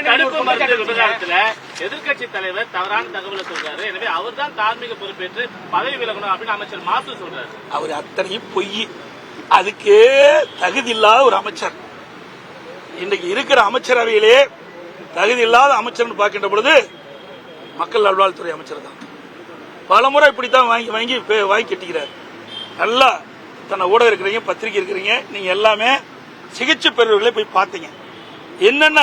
தடுப்பு மருந்து விவகாரத்துல எதிர்கட்சி தலைவர் தவறான தகவலை சொல்றாரு. எனவே அவர் தான் தார்மீக பொறுப்பேற்று பதவி விலகணும் அப்படின்னு அமைச்சர் மாசு சொல்றாரு. அவர் அத்தனையும் பொய். அதுக்கே தகுதி இல்லாத ஒரு அமைச்சர். இன்னைக்கு இருக்கிற அமைச்சரவையிலே தகுதி இல்லாத அமைச்சர் பார்க்கின்ற பொழுது மக்கள் நல்வாழ்வுத்துறை அமைச்சர் தான். பலமுறை இப்படித்தான் வாங்கி கட்டிக்கிறார். நல்லா தன்னை ஊடகம் இருக்கிறீங்க, பத்திரிகை இருக்கிறீங்க, நீங்க எல்லாமே சிகிச்சை பெறுவர்களை போய் பார்த்தீங்க. என்னென்ன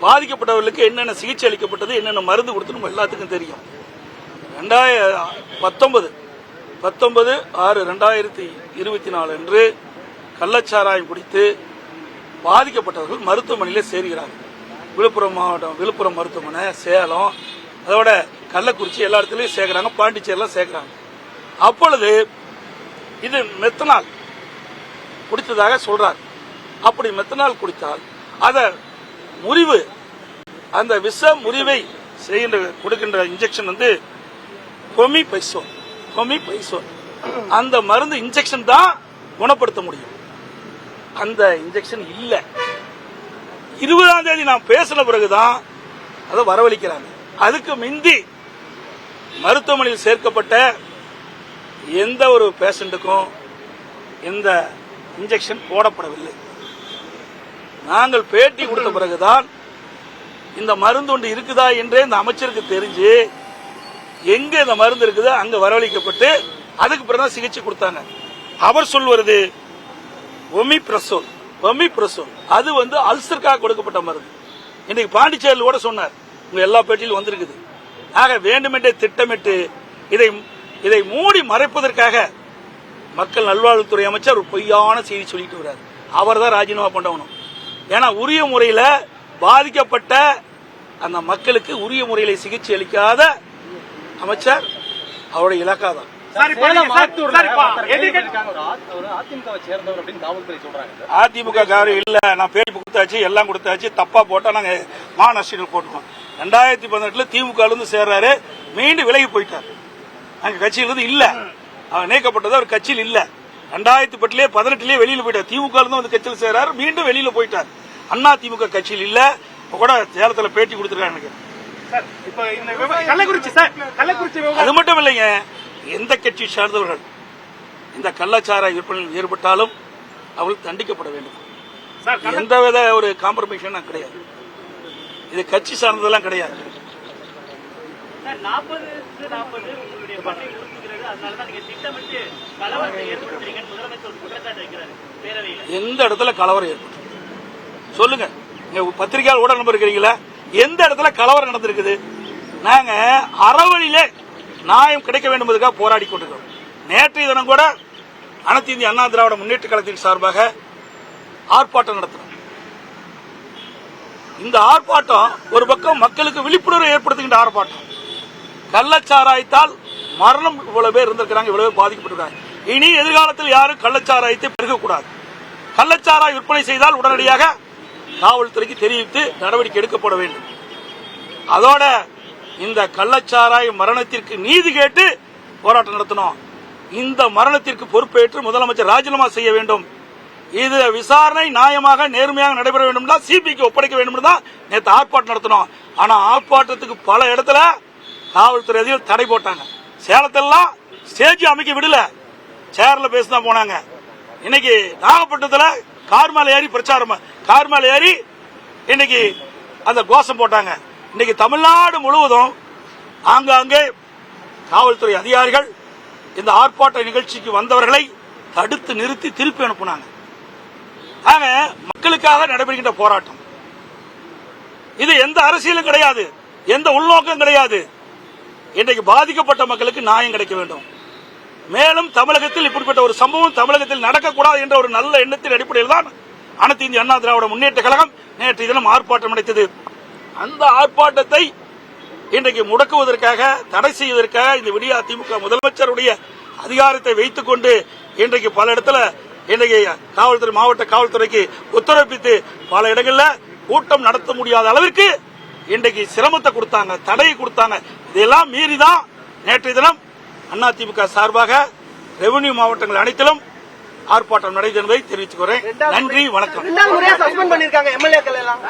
பாதிக்கப்பட்டவர்களுக்கு என்னென்ன சிகிச்சை அளிக்கப்பட்டது, என்னென்ன மருந்து கொடுத்து எல்லாத்துக்கும் தெரியும். 19/6/2024 அன்று கள்ளச்சாராயம் குடித்து பாதிக்கப்பட்டவர்கள் மருத்துவமனையிலே சேர்கிறார்கள். விழுப்புரம் மாவட்டம், விழுப்புரம் மருத்துவமனை, சேலம், அதோட கள்ளக்குறிச்சி எல்லா இடத்துலயும் சேர்க்கிறாங்க, பாண்டிச்சேரியில் சேர்க்கிறாங்க. அப்பொழுது இது மெத்தனால் குடித்ததாக சொல்றார். அப்படி மெத்தனால் குடித்தால் அத முறிவு, அந்த விஷ முறிவை கொடுக்கின்ற இன்ஜெக்ஷன் வந்து கொமிபைசோன். அந்த மருந்து இன்ஜெக்ஷன் தான் குணப்படுத்த முடியும். அந்த இன்ஜெக்ஷன் இல்ல. 20ஆம் தேதி நான் பேசின பிறகுதான் அதை வரவழைக்கிறாங்க. அதுக்கு மிந்தி மருத்துவமனையில் சேர்க்கப்பட்ட எந்த ஒரு பேஷண்ட்டுக்கும் இந்த இன்ஜெக்ஷன் போடப்படவில்லை. நாங்கள் பேட்டி கொடுத்த பிறகுதான் இந்த மருந்து ஒன்று இருக்குதா என்றே இந்த அமைச்சருக்கு தெரிஞ்சு எங்க இந்த மருந்து இருக்குதோ அங்க வரவழைக்கப்பட்டு அதுக்கு பிறகு சிகிச்சை கொடுத்தாங்க. அவர் சொல்வது ஒமிப்ரசோல், அது வந்து அல்சருக்காக கொடுக்கப்பட்ட மருந்து. இன்னைக்கு பாண்டிச்சேரியில் கூட சொன்னார், உங்க எல்லா பேட்டியிலும் வந்திருக்குது. ஆக வேண்டுமென்றே திட்டமிட்டு இதை மூடி மறைப்பதற்காக மக்கள் நல்வாழ்வுத்துறை அமைச்சர் ஒரு பொய்யான செய்தி சொல்லிட்டு வர்றார். அவர் தான் ராஜினாமா பண்ணணும். ஏன்னா உரிய முறையில் பாதிக்கப்பட்ட அந்த மக்களுக்கு உரிய முறையில் சிகிச்சை அளிக்காத அமைச்சர் அவருடைய இலக்காதான். அதிமுக இல்ல, நான் பேட்டி கொடுத்தாச்சு, எல்லாம் கொடுத்தாச்சு, தப்பா போட்டா நாங்க மாநஷ்டங்கள் போட்டுக்கோம். 2018 திமுக இருந்து சேர்றாரு, மீண்டும் விலகி போயிட்டார். அங்க கட்சியிலிருந்து இல்ல, அவர் நீக்கப்பட்டது, அவர் கட்சியில் இல்ல. 2018 வெளியில போயிட்டார். திமுக இருந்து வந்து கட்சியில் சேர்றாரு, மீண்டும் வெளியில போயிட்டார். அண்ணா திமுக கட்சியில் இல்ல. கூட சேலத்தில் பேட்டி கொடுத்திருக்காங்க. அது மட்டும் இல்லைங்க, எந்த கட்சி சார்ந்தவர்கள் இந்த கள்ளச்சாராய விற்பனையில் ஈடுபட்டாலும் அவர்கள் தண்டிக்கப்பட வேண்டும். எந்தவித ஒரு காம்ப்ரமைஸும் கிடையாது. இது கட்சி சார்ந்ததெல்லாம் கிடையாது. எந்த இடத்துல கலவரம் ஏற்பட்டு சொல்லுங்க. பத்திரிகையாளர் ஊடக நம்பர் இருக்கிறீங்களா? எந்த இடத்துல கலவரம் நடந்திருக்குது? நாங்க அறவழியிலே நியாயம் கிடைக்க வேண்டும் என்பதற்காக போராடி கொண்டிருக்கிறோம். நேற்றைய தினம் கூட அனைத்து இந்திய அண்ணா திராவிட முன்னேற்ற கழகத்தின் சார்பாக ஆர்ப்பாட்டம் நடத்தினோம். இந்த ஆர்ப்பாட்டம் ஒரு பக்கம் மக்களுக்கு விழிப்புணர்வு ஏற்படுத்துகின்ற ஆர்ப்பாட்டம். கள்ளச்சாராயத்தால் மரணம் இவ்வளவு பேர் இருந்திருக்கிறாங்க, இவ்வளவு பேர் பாதிக்கப்பட்டிருக்காங்க. இனி எதிர்காலத்தில் யாரும் கள்ளச்சாராயத்தை பெருகக்கூடாது. கள்ளச்சாராய விற்பனை செய்தால் உடனடியாக காவல்துறைக்கு தெரிவித்து நடவடிக்கை எடுக்கப்பட வேண்டும். அதோட இந்த கள்ளச்சாராய மரணத்திற்கு நீதி கேட்டு போராட்டம் நடத்தணும். இந்த மரணத்திற்கு பொறுப்பேற்று முதலமைச்சர் ராஜினாமா செய்ய வேண்டும். இது விசாரணை நியாயமாக நேர்மையாக நடைபெற வேண்டும், சிபிக்கு ஒப்படைக்க வேண்டும் தான் நேற்று ஆர்ப்பாட்டம் நடத்தணும். ஆனா ஆர்ப்பாட்டத்துக்கு பல இடத்துல காவல்துறை அதிகாரிகள் தடை போட்டாங்க. சேலத்தெல்லாம் ஸ்டேஜ் அமைக்க விடல, சேர்ல பேசினா போனாங்க. இன்னைக்கு நாகப்பட்டினத்தில் கார் மேல ஏறி பிரச்சாரம், கார் மேல ஏறி இன்னைக்கு அந்த கோஷம் போட்டாங்க. இன்னைக்கு தமிழ்நாடு முழுவதும் ஆங்காங்கே காவல்துறை அதிகாரிகள் இந்த ஆர்ப்பாட்ட நிகழ்ச்சிக்கு வந்தவர்களை தடுத்து நிறுத்தி திருப்பி அனுப்புனாங்க. ஆக மக்களுக்காக நடைபெறுகின்ற போராட்டம் இது. எந்த அரசியலும் கிடையாது, எந்த உள்நோக்கம் கிடையாது. இன்றைக்கு பாதிக்கப்பட்ட மக்களுக்கு நியாயம் கிடைக்க வேண்டும். மேலும் தமிழகத்தில் இப்படிப்பட்ட ஒரு சம்பவம் தமிழகத்தில் நடக்கக்கூடாது என்ற ஒரு நல்ல எண்ணத்தின் அடிப்படையில் தான் அனைத்து இந்திய அண்ணா திராவிட முன்னேற்ற கழகம் நேற்று தினம் ஆர்ப்பாட்டம் நடத்தியது. அந்த ஆர்ப்பாட்டத்தை இன்றைக்கு முடக்குவதற்காக, தடை செய்வதற்காக இந்த விடியா திமுக முதலமைச்சருடைய அதிகாரத்தை வைத்துக் கொண்டு இன்றைக்கு பல இடத்துல இன்றைக்கு காவல்துறை, மாவட்ட காவல்துறைக்கு உத்தரவிட்டு பல இடங்களில் கூட்டம் நடத்த முடியாத அளவிற்கு இன்றைக்கு சிரமத்தை கொடுத்தாங்க, தடையை கொடுத்தாங்க. இதெல்லாம் மீறிதான் நேற்றைய தினம் அதிமுக சார்பாக ரெவென்யூ மாவட்டங்கள் அனைத்திலும் ஆர்ப்பாட்டம் நடைபெறுவதை தெரிவித்துக்கிறேன். நன்றி, வணக்கம். ரெண்டாவது முறையா சஸ்பெண்ட் பண்ணிருக்காங்க எம்எல்ஏக்கள் எல்லாம்.